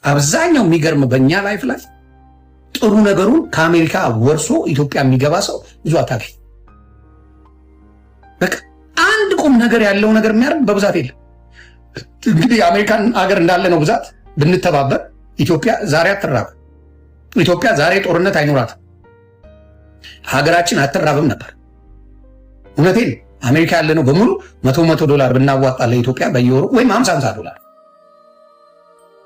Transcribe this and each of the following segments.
አብዛኛው የሚገርም በእኛ ላይፍ ላይ ጥሩ ነገሩን ከአሜሪካ ወርሶ ኢትዮጵያ የሚገባ ሰው ብዙ አታገኝ። በቃ አንድ ቁም ነገር ያለው ነገር የሚያደርግ በብዛት የለም። እንግዲህ የአሜሪካን ሀገር እንዳለ ነው ብዛት ብንተባበር ኢትዮጵያ ዛሬ አትራብም። ኢትዮጵያ ዛሬ ጦርነት አይኖራትም። ሀገራችን አትራብም ነበር። እውነቴን አሜሪካ ያለ ነው በሙሉ $100 ብናዋጣ ለኢትዮጵያ በየወሩ ወይም $50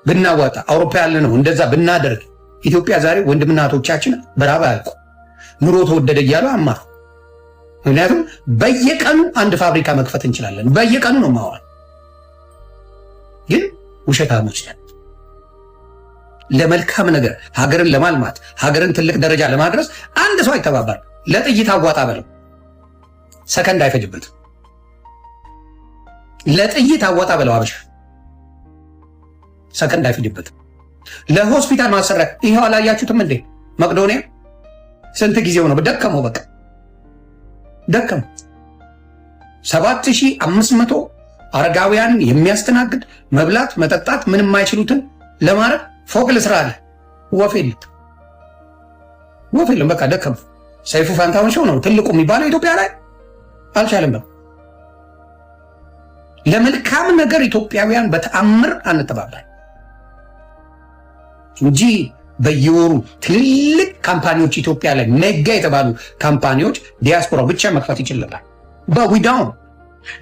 ብናዋጣ፣ አውሮፓ ያለ ነው እንደዛ ብናደርግ ኢትዮጵያ ዛሬ ወንድምና እህቶቻችን በራብ አያልቁ። ኑሮ ተወደደ እያሉ አማሩ። ምክንያቱም በየቀኑ አንድ ፋብሪካ መክፈት እንችላለን። በየቀኑ ነው ማዋል። ግን ውሸታሞች ነን። ለመልካም ነገር ሀገርን ለማልማት ሀገርን ትልቅ ደረጃ ለማድረስ አንድ ሰው አይተባበር። ለጥይት አዋጣ በለው ሰከንድ አይፈጅበትም። ለጥይት አዋጣ በለው አበሻ ሰከንድ አይፈጅበትም። ለሆስፒታል ማሰራት ይሄው አላያችሁትም እንዴ? መቅዶኒያ ስንት ጊዜው ነው ደከመው። በቃ ደከመ። 7500 አረጋውያን የሚያስተናግድ መብላት መጠጣት ምንም የማይችሉትን ለማድረግ ፎቅ ልስራ አለ። ወፍ የለም። በቃ ደከመ። ሰይፉ ፋንታሁን ሾው ነው ትልቁ የሚባለው ኢትዮጵያ ላይ አልቻለም። በቃ ለመልካም ነገር ኢትዮጵያውያን በተአምር አንተባበር እንጂ በየወሩ ትልልቅ ካምፓኒዎች ኢትዮጵያ ላይ ሜጋ የተባሉ ካምፓኒዎች ዲያስፖራው ብቻ መክፈት ይችል ነበር። በዊዳውን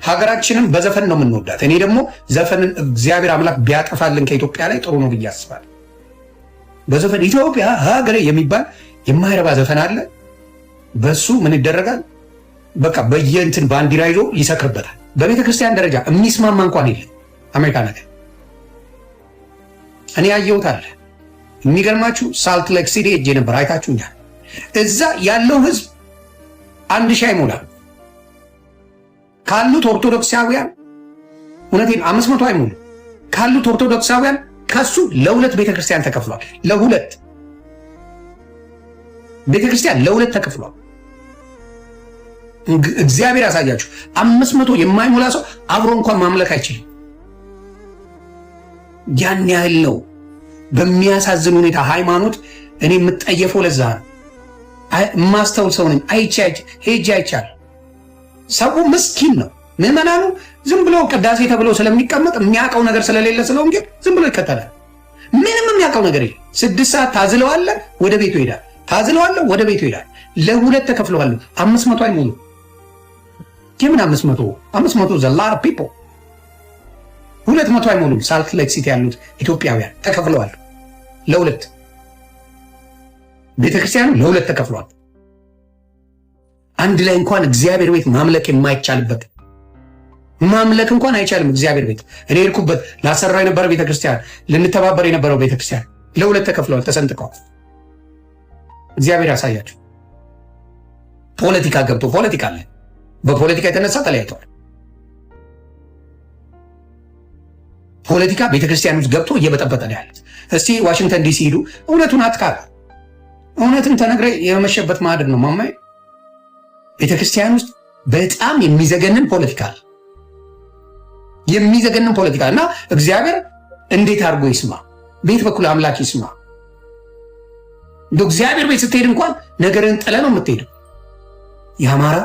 ሀገራችንን በዘፈን ነው የምንወዳት። እኔ ደግሞ ዘፈንን እግዚአብሔር አምላክ ቢያጠፋልን ከኢትዮጵያ ላይ ጥሩ ነው ብዬ አስባለሁ። በዘፈን ኢትዮጵያ ሀገሬ የሚባል የማይረባ ዘፈን አለ። በሱ ምን ይደረጋል? በቃ በየእንትን ባንዲራ ይዞ ይሰክርበታል። በቤተ ክርስቲያን ደረጃ የሚስማማ እንኳን የለም። አሜሪካ ነገር እኔ ያየሁት አለ። የሚገርማችሁ ሳልት ሌክ ሲቲ ሄጄ ነበር፣ አይታችሁኛል። እዛ ያለው ህዝብ 1000 አይሞላም። ካሉት ኦርቶዶክሳውያን እውነቴን 500 አይሞሉ። ካሉት ኦርቶዶክሳውያን ከሱ ለ2 ቤተክርስቲያን ተከፍሏል። ለ2 ቤተክርስቲያን ለ2 ተከፍሏል። እግዚአብሔር ያሳያችሁ። 500 የማይሞላ ሰው አብሮ እንኳን ማምለክ አይችልም። ያን ያህል ነው። በሚያሳዝን ሁኔታ ሃይማኖት እኔ የምጠየፈው ለዛ ነው። ማስተውል ሰው ነኝ። ሄጄ አይቻል። ሰው ምስኪን ነው። ምዕመናኑ ዝም ብሎ ቅዳሴ ተብሎ ስለሚቀመጥ የሚያውቀው ነገር ስለሌለ ስለሆነ ግን ዝም ብሎ ይከተላል። ምንም የሚያውቀው ነገር የለም። 6 ሰዓት ታዝለዋለ፣ ወደ ቤቱ ይሄዳል። ታዝለዋለ፣ ወደ ቤቱ ይሄዳል። ለ2 ተከፍለዋል። 500 አይሞሉ። የምን 500 ዘ ላር ፒፕል 200 አይሞሉም። ሳልት ሌክ ሲቲ ያሉት ኢትዮጵያውያን ተከፍለዋል ለ2። ቤተክርስቲያኑ ለ2 ተከፍሏል። አንድ ላይ እንኳን እግዚአብሔር ቤት ማምለክ የማይቻልበት ማምለክ እንኳን አይቻልም። እግዚአብሔር ቤት እኔ ልኩበት ላሰራ የነበረ ቤተክርስቲያን ልንተባበር የነበረው ቤተክርስቲያን ለ2 ተከፍለዋል፣ ተሰንጥቀዋል። እግዚአብሔር ያሳያቸው። ፖለቲካ ገብቶ ፖለቲካ አለ። በፖለቲካ የተነሳ ተለያይተዋል። ፖለቲካ ቤተክርስቲያን ውስጥ ገብቶ እየበጠበጠ ነው ያለ። እስቲ ዋሽንግተን ዲሲ ሂዱ፣ እውነቱን አትካላ። እውነትን ተነግረ የመሸበት ማድር ነው ማማይ። ቤተክርስቲያን ውስጥ በጣም የሚዘገንን ፖለቲካ አለ። የሚዘገንን ፖለቲካ እና እግዚአብሔር እንዴት አድርጎ ይስማ? ቤት በኩል አምላክ ይስማ? እግዚአብሔር ቤት ስትሄድ እንኳን ነገርን ጥለ ነው የምትሄደው። የአማራ፣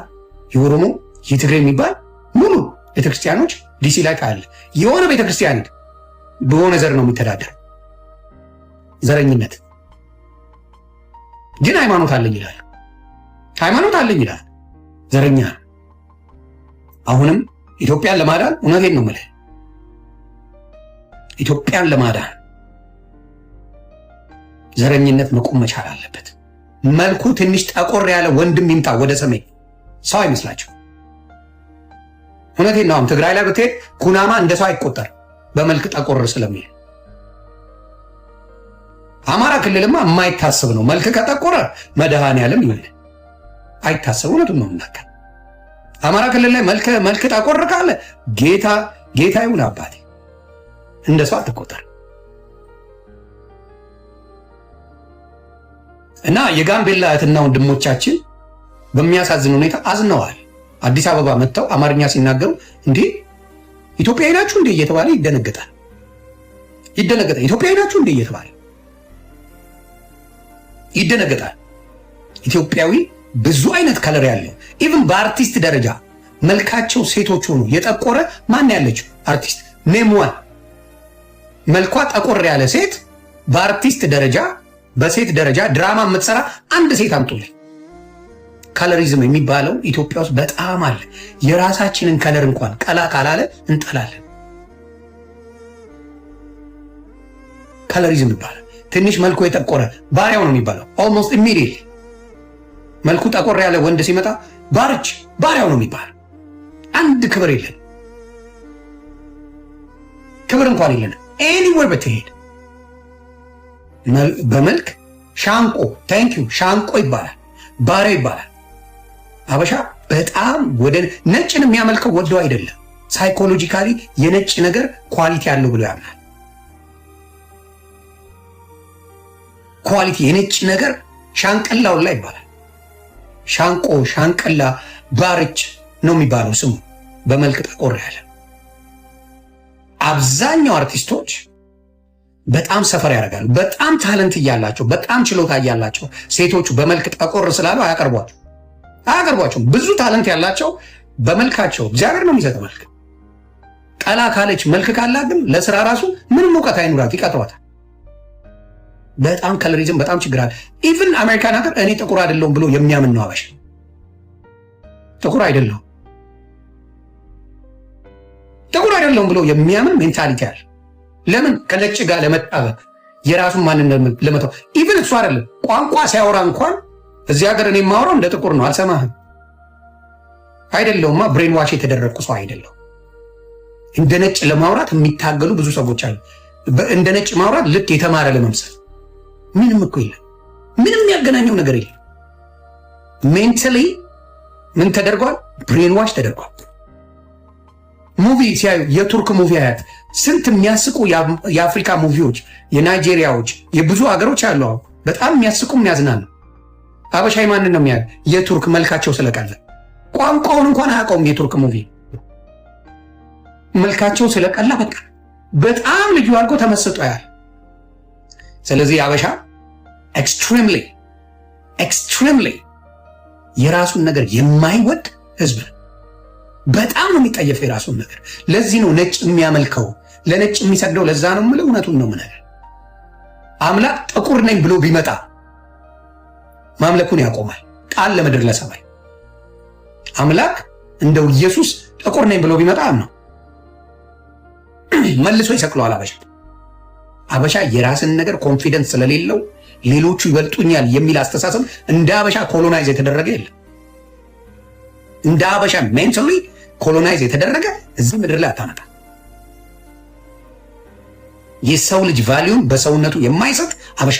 የኦሮሞ፣ የትግራይ የሚባል ሙሉ ቤተክርስቲያኖች ዲሲ ላይ ካለ የሆነ ቤተክርስቲያን በሆነ ዘር ነው የሚተዳደር። ዘረኝነት ግን ሃይማኖት አለኝ ይላል። ሃይማኖት አለኝ ይላል። ዘረኛ። አሁንም ኢትዮጵያን ለማዳን እውነቴን ነው የምልህ፣ ኢትዮጵያን ለማዳን ዘረኝነት መቆም መቻል አለበት። መልኩ ትንሽ ጠቆር ያለ ወንድም ይምጣ ወደ ሰሜን ሰው አይመስላቸው። እውነቴን ነው። ትግራይ ላይ ብትሄድ ኩናማ እንደ ሰው አይቆጠር በመልክ ጠቆር ስለሚል። አማራ ክልልማ የማይታሰብ ነው። መልክ ከጠቆረ መድኃኔዓለም ይሁን አይታሰብ። እውነቱን ነው የምናገር። አማራ ክልል ላይ መልክ ጠቆር ካለ ጌታ ይሁን አባቴ እንደ ሰው አትቆጠር። እና የጋምቤላ እህትና ወንድሞቻችን በሚያሳዝን ሁኔታ አዝነዋል። አዲስ አበባ መጥተው አማርኛ ሲናገሩ እንዴ ኢትዮጵያዊ ናችሁ እንዴ እየተባለ ይደነገጣል። ይደነገጣል። ኢትዮጵያዊ ናችሁ እንደ እየተባለ ይደነገጣል። ኢትዮጵያዊ ብዙ አይነት ከለር ያለው ኢቭን በአርቲስት ደረጃ መልካቸው ሴቶች ሆኑ የጠቆረ ማን ያለችው አርቲስት ኔምዋን መልኳ ጠቆር ያለ ሴት በአርቲስት ደረጃ በሴት ደረጃ ድራማ የምትሰራ አንድ ሴት አምጡልኝ። ከለሪዝም የሚባለው ኢትዮጵያ ውስጥ በጣም አለ። የራሳችንን ከለር እንኳን ቀላ ካላለ እንጠላለን። ከለሪዝም ይባላል። ትንሽ መልኩ የጠቆረ ባሪያው ነው የሚባለው። ኦልሞስት ኢሚዲየትሊ መልኩ ጠቆር ያለ ወንድ ሲመጣ ባሪያው ነው የሚባለው። አንድ ክብር የለን፣ ክብር እንኳን የለን። ኤኒዌር ብትሄድ በመልክ ሻንቆ ታንኪዩ ሻንቆ ይባላል፣ ባሪያው ይባላል። አበሻ በጣም ወደ ነጭን የሚያመልከው ወደው አይደለም፣ ሳይኮሎጂካሊ የነጭ ነገር ኳሊቲ አለው ብሎ ያምናል። ኳሊቲ የነጭ ነገር ሻንቀላው ላይ ይባላል። ሻንቆ፣ ሻንቀላ፣ ባርች ነው የሚባለው ስሙ። በመልክ ጠቆር ያለ አብዛኛው አርቲስቶች በጣም ሰፈር ያደርጋሉ። በጣም ታለንት እያላቸው በጣም ችሎታ እያላቸው ሴቶቹ በመልክ ጠቆር ስላሉ አያቀርቧቸው። ብዙ ታለንት ያላቸው በመልካቸው እግዚአብሔር ነው የሚሰጠው መልክ። ቀላ ካለች መልክ ካላት ግን ለስራ ራሱ ምንም እውቀት አይኑራት ይቀጥሯታል። በጣም ከለሪዝም በጣም ችግር አለ። ኢቭን አሜሪካን ሀገር እኔ ጥቁር አይደለሁም ብሎ የሚያምን ነው አበሻ። ጥቁር አይደለሁም ብሎ የሚያምን ሜንታሊቲ አለ። ለምን? ከነጭ ጋር ለመጣበቅ የራሱን ማንነት ለመተው። ኢቭን እሱ አይደለም ቋንቋ ሲያወራ እንኳን እዚህ ሀገር እኔ የማወራው እንደ ጥቁር ነው፣ አልሰማህም። አይደለሁማ ብሬን ዋሽ የተደረግኩ ሰው አይደለሁ። እንደ ነጭ ለማውራት የሚታገሉ ብዙ ሰዎች አሉ። እንደ ነጭ ማውራት ልክ የተማረ ለመምሰል ምንም እኮ የለም። ምንም የሚያገናኘው ነገር የለም። ሜንታሊ ምን ተደርጓል? ብሬን ዋሽ ተደርጓል። ሙቪ ሲያዩ የቱርክ ሙቪ አያት ስንት የሚያስቁ የአፍሪካ ሙቪዎች፣ የናይጄሪያዎች፣ የብዙ ሀገሮች አሉ በጣም የሚያስቁ የሚያዝናኑ። አበሻ ማንን ነው የሚያ የቱርክ መልካቸው ስለቀለ ቋንቋውን እንኳን አያውቀውም። የቱርክ ሙቪ መልካቸው ስለቀላ በቃ በጣም ልዩ አድርጎ ተመስጦ ያል። ስለዚህ አበሻ ኤክስትሪምሊ የራሱን ነገር የማይወድ ህዝብ ነው። በጣም ነው የሚጠየፈው የራሱን ነገር። ለዚህ ነው ነጭ የሚያመልከው፣ ለነጭ የሚሰግደው። ለዛ ነው የምልህ፣ እውነቱን ነው የምነግርህ። አምላክ ጥቁር ነኝ ብሎ ቢመጣ ማምለኩን ያቆማል። ቃል ለምድር ለሰማይ አምላክ እንደው ኢየሱስ ጥቁር ነኝ ብሎ ቢመጣ ነው መልሶ ይሰቅለዋል። አበሻ የራስን ነገር ኮንፊደንስ ስለሌለው ሌሎቹ ይበልጡኛል የሚል አስተሳሰብ እንደ አበሻ ኮሎናይዝ የተደረገ የለም። እንደ አበሻ ሜንታሊ ኮሎናይዝ የተደረገ እዚህ ምድር ላይ አታመጣ። የሰው ልጅ ቫልዩን በሰውነቱ የማይሰጥ አበሻ፣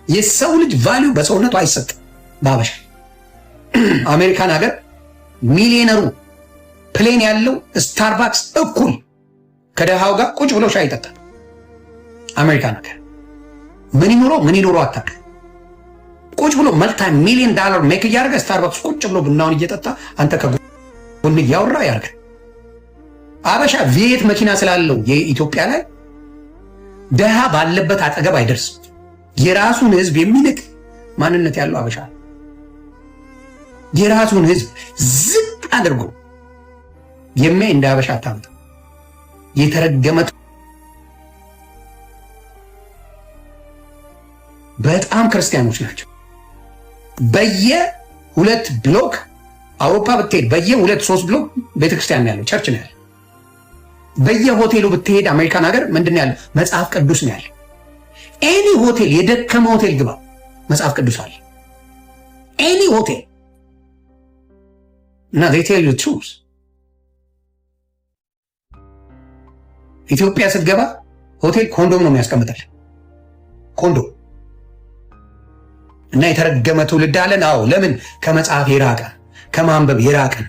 የሰው ልጅ ቫልዩ በሰውነቱ አይሰጥም በአበሻ። አሜሪካን ሀገር ሚሊዮነሩ ፕሌን ያለው ስታርባክስ እኩል ከደሃው ጋር ቁጭ ብሎ ሻይ ይጠጣል። አሜሪካን ሀገር ምን ይኖረው አታውቅም። ቁጭ ብሎ መልታ ሚሊዮን ዶላር ሜክ እያደረገ ስታርባክስ ቁጭ ብሎ ቡናውን እየጠጣ አንተ ከጎን እያወራ ያደርጋል። አበሻ ቪየት መኪና ስላለው የኢትዮጵያ ላይ ደሃ ባለበት አጠገብ አይደርስም። የራሱን ህዝብ የሚንቅ ማንነት ያለው አበሻ የራሱን ህዝብ ዝቅ አድርጎ የሚያይ እንደ አበሻ አታምጣ። የተረገመ በጣም ክርስቲያኖች ናቸው። በየ2 ብሎክ አውሮፓ ብትሄድ በየ2 3 ብሎክ ቤተክርስቲያን ነው ያለው፣ ቸርች ነው ያለው። በየሆቴሉ ብትሄድ አሜሪካን ሀገር ምንድን ነው ያለው? መጽሐፍ ቅዱስ ነው ያለው። ኤኒ ሆቴል፣ የደከመ ሆቴል ግባ፣ መጽሐፍ ቅዱስ አለ። ኤኒ ሆቴል እና they tell you the truth። ኢትዮጵያ ስትገባ ሆቴል ኮንዶም ነው የሚያስቀምጣል፣ ኮንዶም። እና የተረገመ ትውልድ አለን። አዎ፣ ለምን? ከመጽሐፍ የራቀ ከማንበብ የራቀን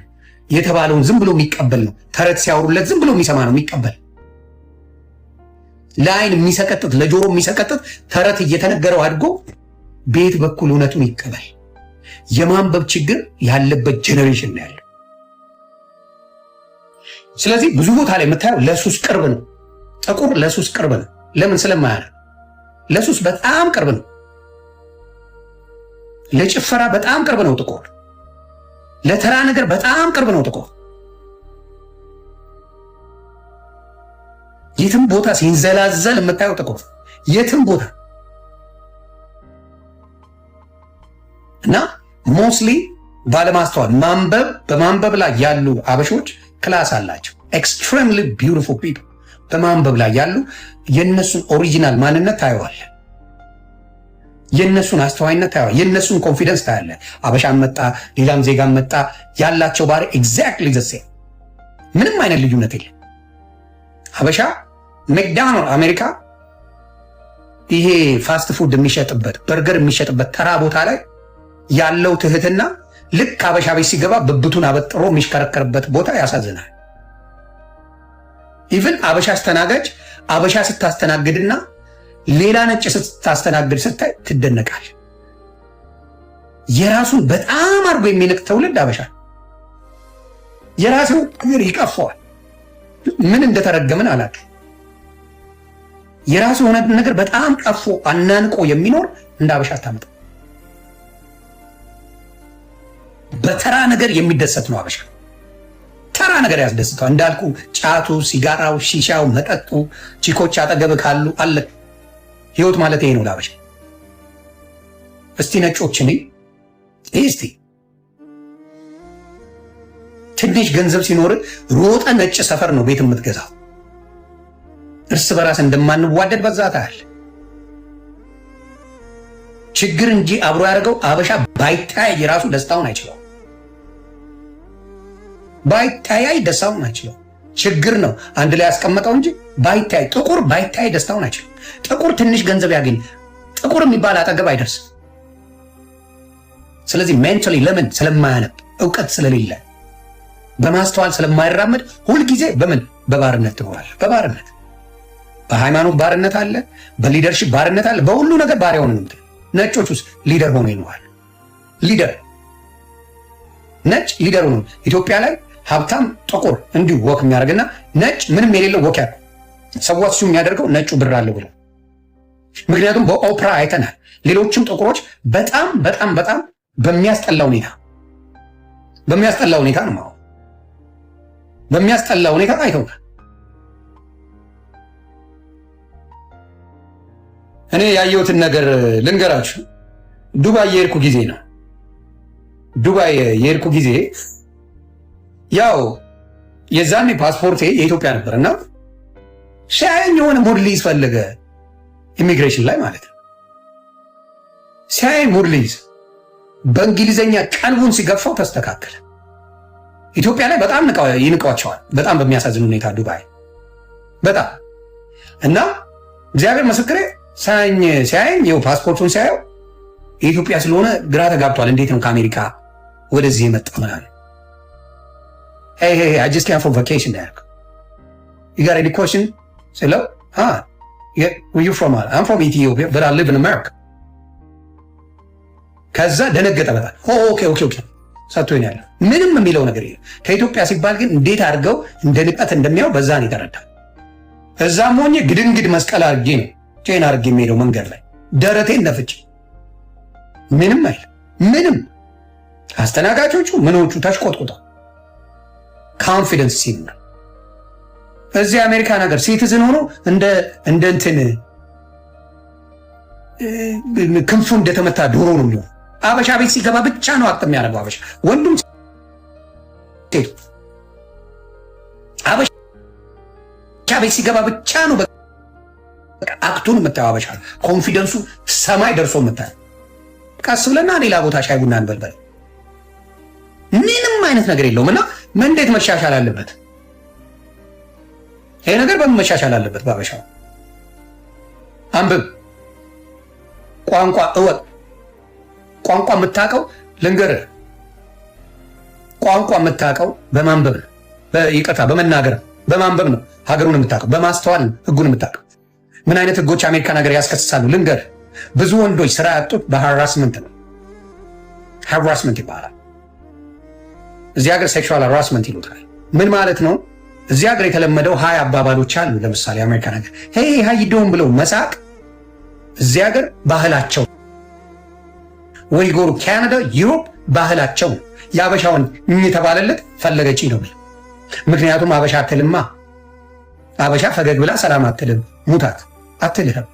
የተባለውን ዝም ብሎ የሚቀበል ነው። ተረት ሲያወሩለት ዝም ብሎ የሚሰማ ነው የሚቀበል። ለአይን የሚሰቀጥጥ ለጆሮ የሚሰቀጥጥ ተረት እየተነገረው አድጎ ቤት በኩል እውነቱን ይቀበል። የማንበብ ችግር ያለበት ጄኔሬሽን ነው ያለው። ስለዚህ ብዙ ቦታ ላይ የምታየው ለሱስ ቅርብ ነው። ጥቁር ለሱስ ቅርብ ነው። ለምን? ስለማያነብ። ለሱስ በጣም ቅርብ ነው። ለጭፈራ በጣም ቅርብ ነው ጥቁር። ለተራ ነገር በጣም ቅርብ ነው ጥቁር። የትም ቦታ ሲንዘላዘል የምታየው ጥቁር፣ የትም ቦታ እና ሞስሊ ባለማስተዋል በማንበብ ላይ ያሉ አበሾች ክላስ አላቸው። ኤክስትሪምሊ ቢዩቲፉል ፒፕል በማንበብ ላይ ያሉ የነሱን ኦሪጂናል ማንነት ታየዋል። የነሱን አስተዋይነት ታየዋል። የነሱን ኮንፊደንስ ታያለ። አበሻን መጣ ሌላም ዜጋን መጣ ያላቸው ባህሪ ኤግዛክትሊ ዘ ሴም፣ ምንም አይነት ልዩነት የለም። አበሻ ሜክዶናልድ አሜሪካ ይሄ ፋስት ፉድ የሚሸጥበት በርገር የሚሸጥበት ተራ ቦታ ላይ ያለው ትህትና ልክ አበሻ ቤት ሲገባ ብብቱን አበጥሮ የሚሽከረከርበት ቦታ ያሳዝናል። ኢቭን አበሻ አስተናጋጅ አበሻ ስታስተናግድና ሌላ ነጭ ስታስተናግድ ስታይ ትደነቃል። የራሱን በጣም አድርጎ የሚንቅ ትውልድ አበሻ የራሱ ነገር ይቀፈዋል። ምን እንደተረገምን አላውቅም። የራሱ የሆነ ነገር በጣም ቀፎ አናንቆ የሚኖር እንደ አበሻ አታምጣ። በተራ ነገር የሚደሰት ነው አበሻ። ተራ ነገር ያስደስተዋል። እንዳልኩ ጫቱ፣ ሲጋራው፣ ሺሻው፣ መጠጡ፣ ቺኮች አጠገብ ካሉ አለ። ህይወት ማለት ይሄ ነው ለአበሻ። እስቲ ነጮችን እስቲ ትንሽ ገንዘብ ሲኖር ሮጠ ነጭ ሰፈር ነው ቤት የምትገዛው። እርስ በራስ እንደማንዋደድ በዛ ታያል። ችግር እንጂ አብሮ ያደርገው አበሻ ባይታይ ራሱ ደስታውን አይችለው። ባይታይ ደስታውን አይችለው። ችግር ነው አንድ ላይ ያስቀመጠው እንጂ ባይታይ ጥቁር ባይታይ ደስታውን አይችለው። ጥቁር ትንሽ ገንዘብ ያገኝ ጥቁር የሚባል አጠገብ አይደርስም። ስለዚህ ሜንታሊ ለምን? ስለማያነብ እውቀት ስለሌለ በማስተዋል ስለማይራመድ ሁልጊዜ በምን? በባርነት ትኖራለህ። በባርነት በሃይማኖት ባርነት አለ፣ በሊደርሺፕ ባርነት አለ፣ በሁሉ ነገር ባሪያ ሆነ ነው። ነጮች ውስጥ ሊደር ሆኖ ይኖራል። ሊደር ነጭ ሊደር ሆኖ ኢትዮጵያ ላይ ሀብታም ጥቁር እንዲሁ ወክ የሚያደርግና ነጭ ምንም የሌለው ወክ ያለው ሰዎች እሱ የሚያደርገው ነጩ ብር አለ ብሎ። ምክንያቱም በኦፕራ አይተናል። ሌሎችም ጥቁሮች በጣም በጣም በጣም በሚያስጠላ ሁኔታ ነው ማለት በሚያስጠላ ሁኔታ አይተውናል። እኔ ያየሁትን ነገር ልንገራችሁ። ዱባይ የሄድኩ ጊዜ ነው። ዱባይ የሄድኩ ጊዜ ያው የዛኔ ፓስፖርቴ የኢትዮጵያ ነበር እና ሲያየኝ የሆነ ሙድ ሊይዝ ፈለገ። ኢሚግሬሽን ላይ ማለት ነው። ሲያየኝ ሙድ ሊይዝ በእንግሊዘኛ ቀልቡን ሲገፋው ተስተካከለ። ኢትዮጵያ ላይ በጣም ይንቀዋቸዋል። በጣም በሚያሳዝን ሁኔታ ዱባይ በጣም እና እግዚአብሔር ምስክሬ ሲያየኝ ይኸው ፓስፖርቱን ሲያየው የኢትዮጵያ ስለሆነ ግራ ተጋብቷል። እንዴት ነው ከአሜሪካ ወደዚህ የመጣ ምናምን I just came for vacation there. You got any question? ስለው where you from? I'm from Ethiopia but I live in America. ከዛ ደነገጠ በጣም። ኦኬ ሰጥቶኝ ያለ ምንም የሚለው ነገር የለም። ከኢትዮጵያ ሲባል ግን እንዴት አድርገው እንደ ንቀት እንደሚያው በዛ ነው የተረዳ። እዛም ሆኜ ግድንግድ መስቀል አድርጌ ነው ቼን አድርጌ የሚሄደው መንገድ ላይ ደረቴን ነፍቼ ምንም አይል ምንም። አስተናጋጆቹ ምኖቹ ተሽቆጥቁጠው ኮንፊደንስ ሲኖር እዚህ አሜሪካ ነገር ሲቲዝን ሆኖ እንደ እንትን ክንፉ እንደተመታ ዶሮ ነው የሚሆነው። አበሻ ቤት ሲገባ ብቻ ነው አቅም የሚያደርገው አበሻ ወንዱም ሴቱ። አበሻ ቤት ሲገባ ብቻ ነው በቃ አክቱን የምታየው አበሻ ኮንፊደንሱ ሰማይ ደርሶ የምታየው። ቀስ ብለና ሌላ ቦታ ሻይ ቡና እንበልበል ምንም አይነት ነገር የለውም። እና እንዴት መሻሻል አለበት ይሄ ነገር? በምን መሻሻል አለበት? ባበሻው አንብብ፣ ቋንቋ እወቅ። ቋንቋ የምታውቀው ልንገርህ፣ ቋንቋ የምታውቀው በማንበብ ነው። ይቅርታ በመናገር በማንበብ ነው። ሀገሩን የምታውቀው በማስተዋል ነው። ህጉን የምታውቀው ምን አይነት ህጎች አሜሪካ ነገር ያስከስሳሉ ልንገርህ። ብዙ ወንዶች ስራ ያጡት በሃራስመንት ነው። ሃራስመንት ይባላል። እዚህ ሀገር ሴክሹዋል ሃራስመንት ይሉታል። ምን ማለት ነው? እዚህ ሀገር የተለመደው ሀይ አባባሎች አሉ። ለምሳሌ አሜሪካ ነገር ሄይ ሀይ ዶን ብለው መሳቅ እዚህ ሀገር ባህላቸው፣ ወይ ጎሩ ካናዳ ዩሮፕ ባህላቸው። የአበሻውን የተባለለት ፈለገች ነው። ምክንያቱም አበሻ አትልማ። አበሻ ፈገግ ብላ ሰላም አትልም፣ ሙታት አትልህም።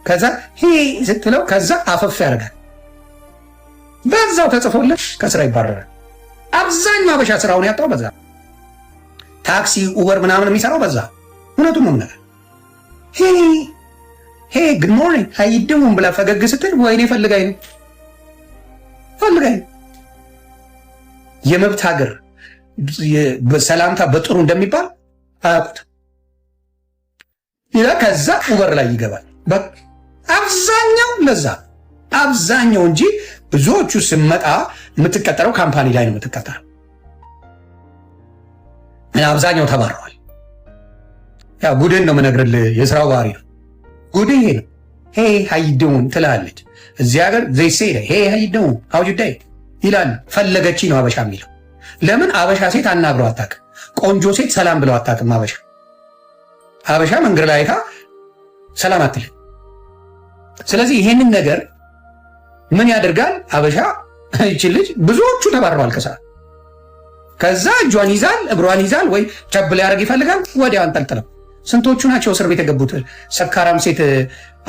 ከዛ ሄይ ስትለው ከዛ አፈፍ ያደርጋል። በዛው ተጽፎለት ከስራ ይባረራል። አብዛኛው አበሻ ስራውን ያጣው በዛ። ታክሲ ኡበር ምናምን የሚሰራው በዛ። እውነቱን ነው ነገር ሄይ ጉድ ሞርኒንግ ሃው ዩ ዱዊንግ ብላ ፈገግ ስትል ወይኔ ፈልጋኝ ነው ፈልጋኝ። የመብት ሀገር ሰላምታ በጥሩ እንደሚባል አያውቁት። ከዛ ኡበር ላይ ይገባል። አብዛኛው ለዛ አብዛኛው እንጂ ብዙዎቹ ስመጣ የምትቀጠረው ካምፓኒ ላይ ነው የምትቀጠረው። አብዛኛው ተባረዋል። ያ ጉድን ነው የምነግርልህ፣ የስራው ባህሪ ነው። ጉድ ይሄ ነው። ሄይ ሃው ዩ ዱዊንግ ትላለች። እዚህ ሀገር ዘይ ሴ ሄይ ሃው ዩ ዱዊንግ ሃው ዩ ዴይ ይላል። ፈለገች ነው አበሻ የሚለው። ለምን አበሻ ሴት አናግረው አታውቅም። ቆንጆ ሴት ሰላም ብለው አታውቅም። አበሻ መንገድ ላይ አይታ ሰላም አትልም። ስለዚህ ይሄንን ነገር ምን ያደርጋል? አበሻ ይቺ ልጅ ብዙዎቹ ተባረዋል ከሰዓት። ከዛ እጇን ይዛል እግሯን ይዛል ወይ ቸብ ሊያደርግ ይፈልጋል፣ ወዲያው አንጠልጥለው። ስንቶቹ ናቸው እስር ቤት የገቡት? ሰካራም ሴት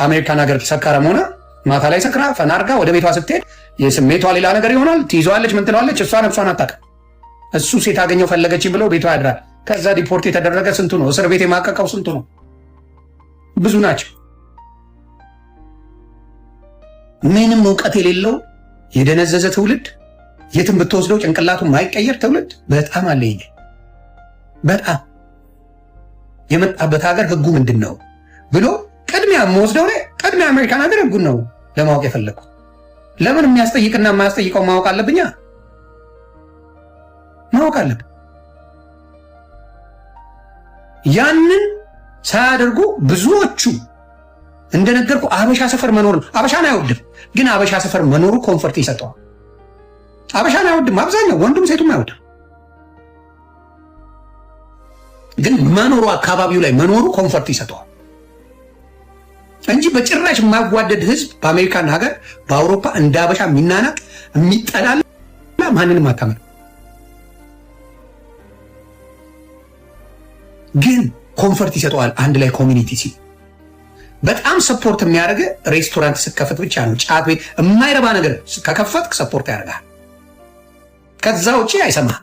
አሜሪካን ሀገር ሰካራም ሆነ ማታ ላይ ሰክራ ፈናርጋ ወደ ቤቷ ስትሄድ የስሜቷ ሌላ ነገር ይሆናል። ትይዘዋለች፣ ምን ትለዋለች? እሷ ነፍሷን አታውቅም። እሱ ሴት አገኘው ፈለገች ብሎ ቤቷ ያድራል። ከዛ ዲፖርት የተደረገ ስንቱ ነው? እስር ቤት የማቀቀው ስንቱ ነው? ብዙ ናቸው። ምንም እውቀት የሌለው የደነዘዘ ትውልድ፣ የትም ብትወስደው ጭንቅላቱ ማይቀየር ትውልድ በጣም አለ። ይሄ በጣም የመጣበት ሀገር ህጉ ምንድን ነው ብሎ ቅድሚያ የምወስደው ላይ ቅድሚያ አሜሪካን ሀገር ህጉን ነው ለማወቅ የፈለግኩ። ለምን የሚያስጠይቅና የማያስጠይቀው ማወቅ አለብኛ፣ ማወቅ አለብን። ያንን ሳያደርጉ ብዙዎቹ እንደነገርኩ አበሻ ሰፈር መኖር ነው። አበሻን አይወድም፣ ግን አበሻ ሰፈር መኖሩ ኮንፈርት ይሰጠዋል። አበሻን አይወድም፣ አብዛኛው ወንዱም ሴቱም አይወድም፣ ግን መኖሩ አካባቢው ላይ መኖሩ ኮንፈርት ይሰጠዋል እንጂ በጭራሽ የማይዋደድ ህዝብ በአሜሪካን ሀገር በአውሮፓ እንደ አበሻ የሚናናቅ የሚጠላላ ማንንም አታመን። ግን ኮንፈርት ይሰጠዋል። አንድ ላይ ኮሚኒቲ ሲ በጣም ሰፖርት የሚያደርግ ሬስቶራንት ስከፈት ብቻ ነው። ጫት ቤት የማይረባ ነገር ከከፈትክ ሰፖርት ያደርጋል። ከዛ ውጭ አይሰማህ።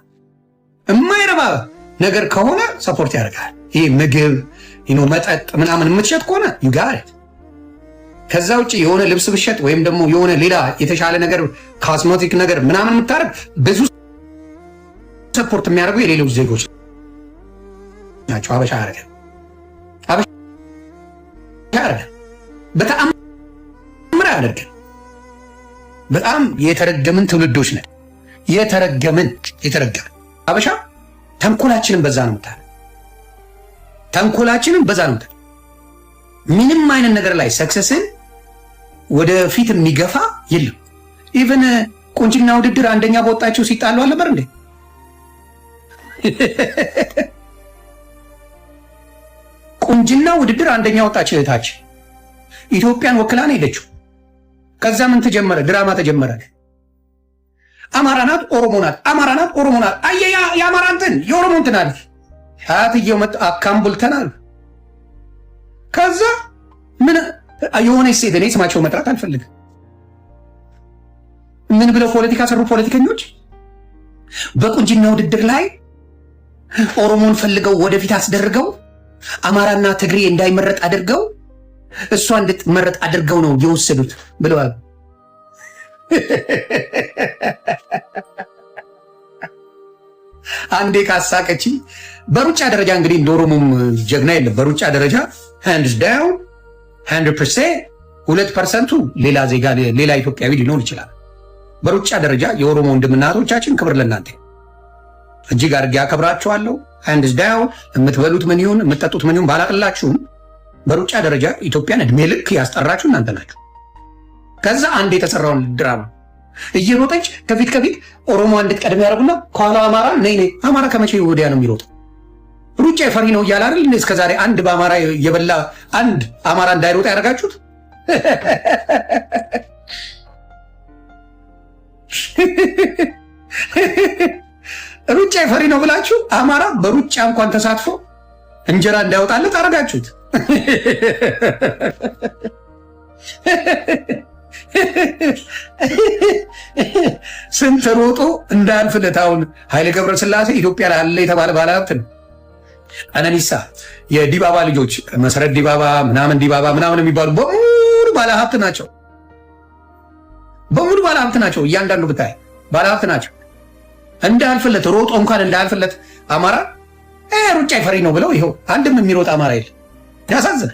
የማይረባ ነገር ከሆነ ሰፖርት ያደርጋል። ይህ ምግብ መጠጥ ምናምን የምትሸጥ ከሆነ ዩጋት። ከዛ ውጭ የሆነ ልብስ ብሸጥ ወይም ደግሞ የሆነ ሌላ የተሻለ ነገር ካስሞቲክ ነገር ምናምን የምታደርግ ብዙ ሰፖርት የሚያደርጉ የሌሎች ዜጎች ናቸው። አበሻ ያደርጋል። በተአምር ያደርጋል። በጣም የተረገምን ትውልዶች ነን። የተረገምን አበሻ ተንኮላችንን በዛ ነው የምታል። ተንኮላችንን በዛ ነው የምታል። ምንም አይነት ነገር ላይ ሰክሰስን ወደፊት የሚገፋ የለም። ኢቨን ቁንጅና ውድድር አንደኛ በወጣችው ሲጣሉ አልነበር እንዴ? ቁንጅና ውድድር አንደኛ ወጣች እህታችን ኢትዮጵያን ወክላ ነው ሄደችው። ከዛ ምን ተጀመረ? ድራማ ተጀመረ። አማራ ናት ኦሮሞ ናት፣ አማራ ናት ኦሮሞ ናት። አየያ የአማራ እንትን የኦሮሞ እንትን አለ። አትየው መጥ አካምቡልተን አሉ። ከዛ ምን የሆነ ሴት እኔ ስማቸው መጥራት አልፈልግም። ምን ብለው ፖለቲካ ሰሩ? ፖለቲከኞች በቁንጅና ውድድር ላይ ኦሮሞን ፈልገው ወደፊት አስደርገው አማራና ትግሬ እንዳይመረጥ አድርገው እሷ እንድትመረጥ አድርገው ነው የወሰዱት ብለዋል። አንዴ ካሳቀች በሩጫ ደረጃ እንግዲህ እንደ ኦሮሞም ጀግና የለም። በሩጫ ደረጃ ሃንድስ ዳውን 100% 2% ሌላ ዜጋ ሌላ ኢትዮጵያዊ ሊኖር ይችላል። በሩጫ ደረጃ የኦሮሞ ወንድምናቶቻችን ክብር ለእናንተ እጅግ አድርጌ አከብራችኋለሁ። ሃንድስ ዳውን የምትበሉት ምን ይሁን የምትጠጡት ምን ይሁን ባላቅላችሁም በሩጫ ደረጃ ኢትዮጵያን እድሜ ልክ ያስጠራችሁ እናንተ ናችሁ። ከዛ አንድ የተሰራውን ድራማ እየሮጠች ከፊት ኦሮሞ እንድትቀድም ያደርጉና ከኋላ አማራ ነይ ነይ። አማራ ከመቼ ወዲያ ነው የሚሮጠው? ሩጫ የፈሪ ነው እያለ አይደል እስከዛሬ አንድ በአማራ የበላ አንድ አማራ እንዳይሮጥ ያደርጋችሁት? ሩጫ የፈሪ ነው ብላችሁ አማራ በሩጫ እንኳን ተሳትፎ እንጀራ እንዳይወጣለት አደረጋችሁት። ስንት ሮጦ እንዳያልፍለት። አሁን ኃይሌ ገብረስላሴ ኢትዮጵያ ላይ አለ የተባለ ባለሀብት ነው። ቀነኒሳ፣ የዲባባ ልጆች መሰረት ዲባባ ምናምን ዲባባ ምናምን የሚባሉ በሙሉ ባለሀብት ናቸው። በሙሉ ባለሀብት ናቸው። እያንዳንዱ ብታይ ባለሀብት ናቸው። እንዳያልፍለት ሮጦ እንኳን እንዳያልፍለት አማራ ሩጫ ይፈሪ ነው ብለው ይኸው አንድም የሚሮጥ አማራ የለ። ያሳዝን፣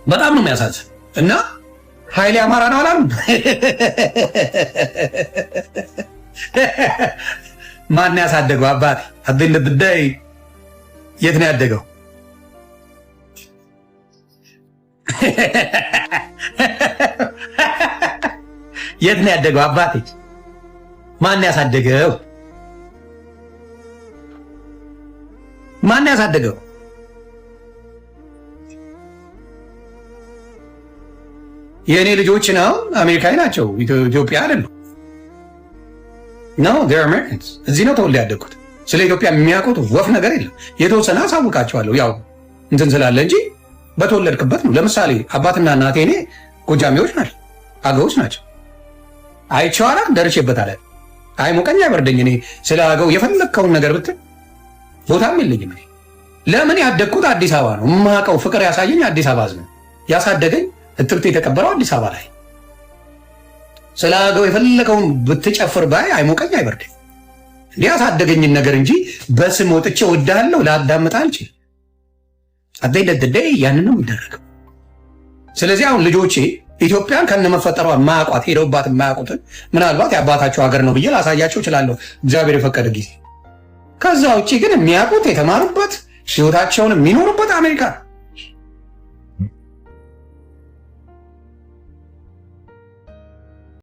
በጣም ነው የሚያሳዝን። እና ኃይሌ አማራ ነው አላሉ። ማን ያሳደገው? አባቴ አብደል ብዳይ የት ነው ያደገው? የት ነው ያደገው? አባቴ ማን ያሳደገው? ማን ያሳደገው? የእኔ ልጆች ነው አሜሪካዊ ናቸው፣ ኢትዮጵያ አይደሉም። ነው አሜሪካንስ። እዚህ ነው ተወልደ ያደግኩት። ስለ ኢትዮጵያ የሚያውቁት ወፍ ነገር የለም። የተወሰነ አሳውቃቸዋለሁ ያው እንትን ስላለ እንጂ በተወለድክበት ነው። ለምሳሌ አባትና እናቴ እኔ ጎጃሜዎች ናቸው፣ አገዎች ናቸው። አይቼዋላ ደርሼበታለሁ። አይሞቀኝ አይበርደኝ። እኔ ስለ አገው የፈለግከውን ነገር ብትል ቦታም የለኝም። እኔ ለምን ያደግኩት አዲስ አበባ ነው። የማውቀው ፍቅር ያሳየኝ አዲስ አበባ ነው። ያሳደገኝ እትብት የተቀበረው አዲስ አበባ ላይ። ስለ አገው የፈለገውን ብትጨፍር ባይ አይሞቀኝ አይበርደኝ። እንዲህ ያሳደገኝን ነገር እንጂ በስም ወጥቼ ወዳለሁ ላዳምጥ አልችል። አደይ ያንን ነው የሚደረገው። ስለዚህ አሁን ልጆቼ ኢትዮጵያን ከነመፈጠሯ ማያውቋት ሄደውባት የማያውቁትን ምናልባት የአባታቸው ሀገር ነው ብዬ ላሳያቸው እችላለሁ እግዚአብሔር የፈቀደ ጊዜ። ከዛ ውጭ ግን የሚያውቁት የተማሩበት ህይወታቸውን የሚኖሩበት አሜሪካ